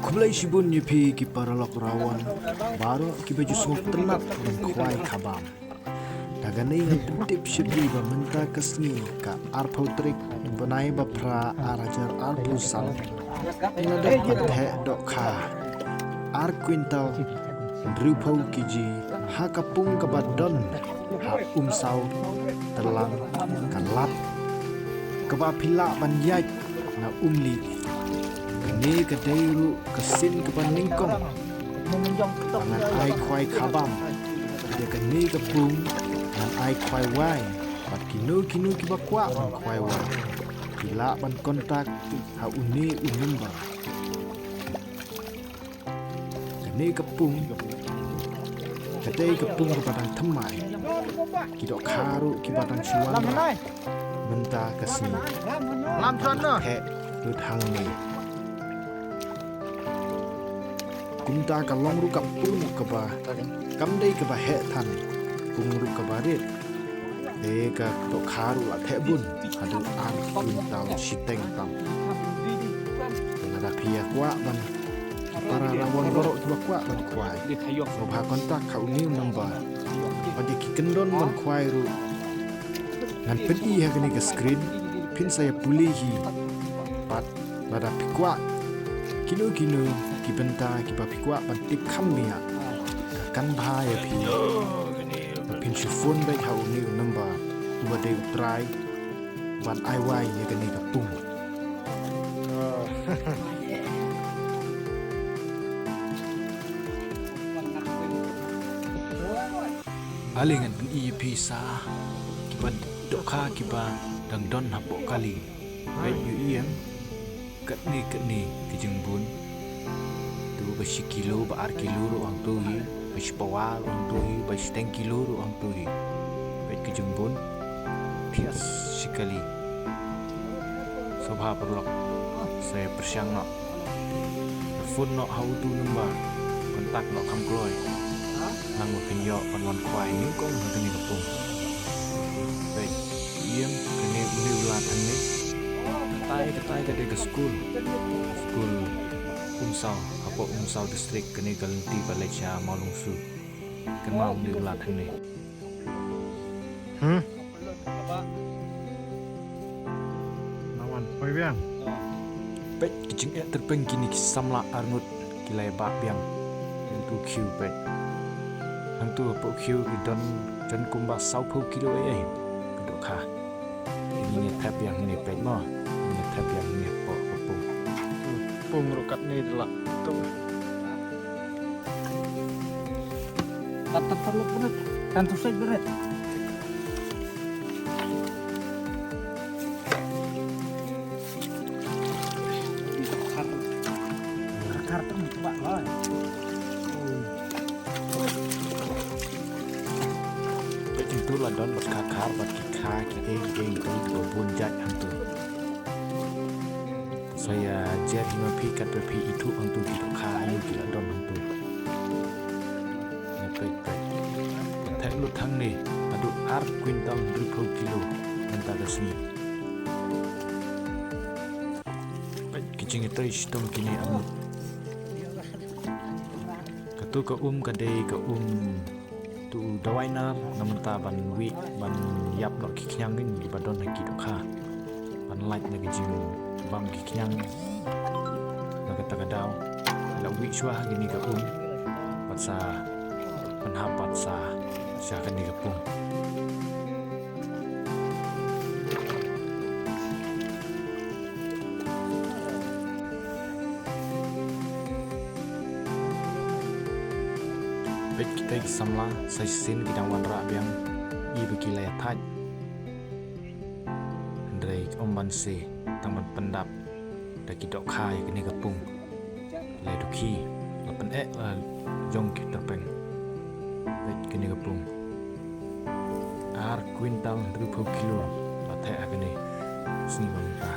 Kulai sibun nyepi ki paralok rawan baru ki baju semua tenat dan kuai kabam. Dagani yang tip shibli ba menta kesni ka arpau trik benai ba pra arajar arpau sal. Inadak pathe dok kha ar quintal drupau kiji ha kapung kabadon ha umsau telang kan lat kaba pila banjai na umli kini kedairu kesin kepaningkong dengan ai kwai kabam dia kini kepung dengan ai kwai wai pat kinu kibakwa kwai wai pila ban kontak ha uni unumba kini kepung kedai kepung kepadang temai kidok karu kibatang siwan mentah kesini lam sana he lut hang ni kumta ka long ru ka pun ka ba kam dei ka ba he than kum ru ka ba rit de ka to kharu la the bun adu an kun tau siteng tam ngada pia kwa ban para rawon gorok dua kwa ban kwai so ba kontak ka uni number pada ki kendon ban kwai ru ngan pedi ha kini ka screen pin saya pulih hi pat bada pikwa kinu ki benta ki ba pikwa ban tik khamia kan bha ya phi pin phone bai ha uni number uba de try ban ai wai ya kini ka pung alingan EP sa kibat dokha kiba dang don hapo kali bai yu iem kat ni kijungbun tu ba kilo ba ar kilo ro ang tu hi ba pawal ang tu hi ba 10 kilo ro ang tu hi bai kijungbun thias sikali sobha perlok saya persyang no phone no how tu number kontak no kam kloi nang mo pinyo panwan kwai ni ko ngani kapung bai iem kene uli ulat ni ketai ke school umsau distrik kene galanti balecha malungsu kenal uli ulat ni nawan oi biang bai kijing terpeng kini samla arnut kilai ba biang tu kiu bai hang tu po kiu idon jan kumba 60 kilo ai kedok kha ini tap yang ni pek mo ini tap yang ni po pung rokat ni dah tu Tatap perlu berat kan tu saya berat akar tu buat lah tu lah don bas kakar bat kikha ki tu bunjat hantu saya jet mapi kat pi itu hantu ki kha ayu ki don hantu ya pek tak lu thang ni adu ar quintal 20 kilo entah resmi pek kicing itu istom kini amut katu ka kadai ka tu dawaina namta ban wi ban yap no kikhyang ning di badon na ki dokha ban light na gijing bam kikhyang na kata daw la wi shwa gini ka patsa ban hapat sa sya kan ni kapung kita samla sin bidang wanra biang i bekilai thaj Andrei omban se taman pendap daki dok khai kini kapung le duki lapan jong kita peng bet kini kapung ar quintal 20 kilo pathe agni sini manta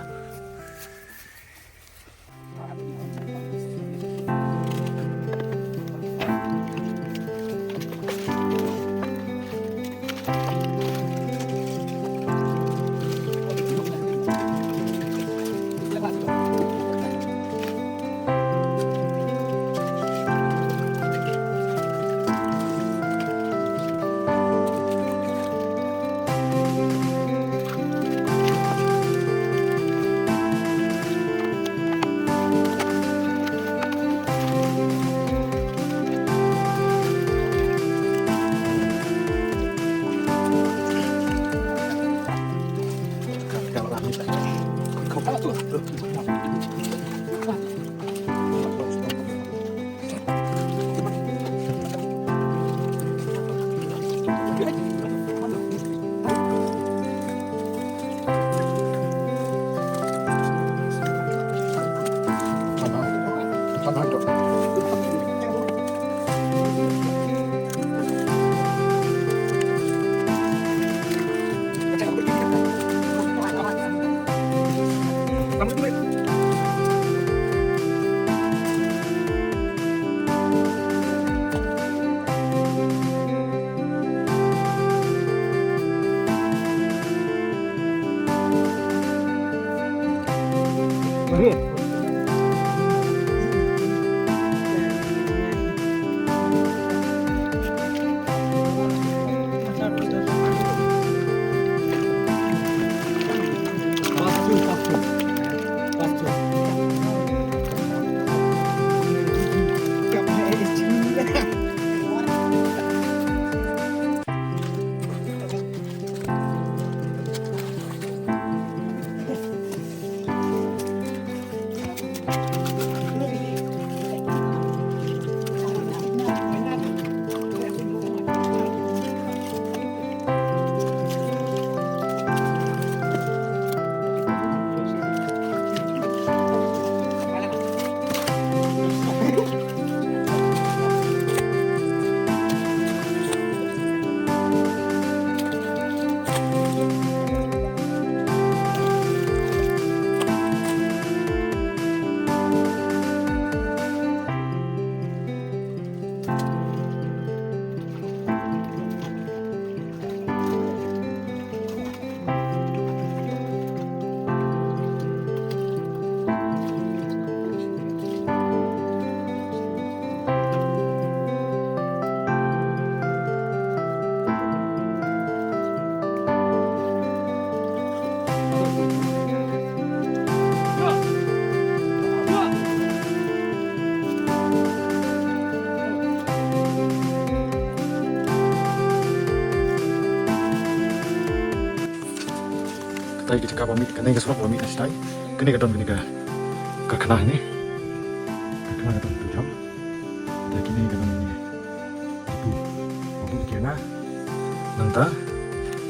Berit. Kita cakap pamit, kena ke surat pamit nasi tay, kena ke don kena ke kena ini, ke kena ke don tu jam, kita kini ke don ini, itu, waktu kena, nanti,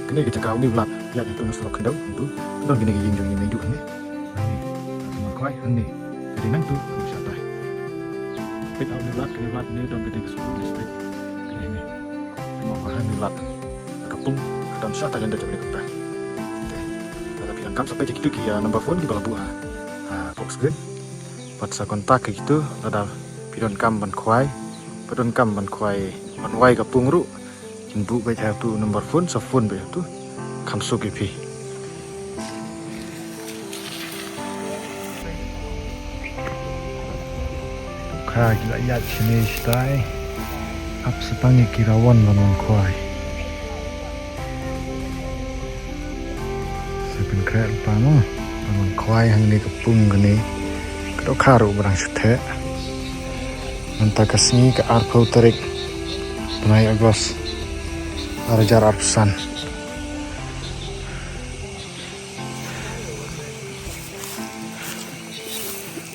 kena ke cakap ni ulat, ya itu nasi surat kendau, itu, don kena ke jinjung ini hidup ni, ini, semua kuai, ini, jadi nanti tu bisa tay, kita ulat ni don kena ke surat nasi tay, ini, semua bahan ulat, kapung, dan syata yang dah jadi kita. Kam sampai gitu kia number phone di bawah buah. Fox good. Buat sa kontak gitu ada pidon kam ban kwai ban wai kapung ru. Inbu bai ha tu number phone sa phone bai tu kam so pi. Kha gila ya chini stai. Ap sepangi kirawan ban kwai.เป็นแค่ปลาเนาะมันควายทางนี้กับปุ้งกันนี้ก็ต้องข้ารูบรังชุดแท้มันตากระสีกับอาร์พูตริกปนายอากาศอาร์จาร์อาร์พุสัน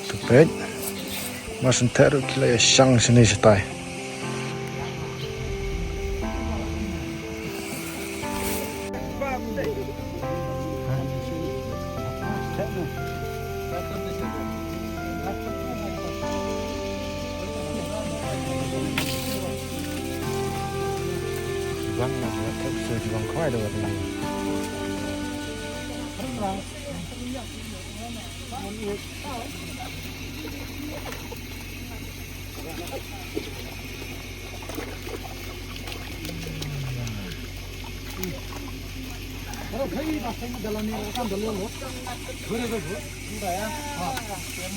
ตุเป็ดมาสันเทอร์กิเลสช่างชนิดสไตล์Vâng, là thật sự chỉ bằng khoai được rồi.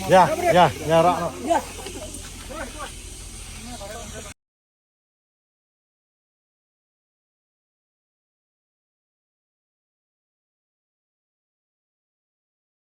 Ya, rạ.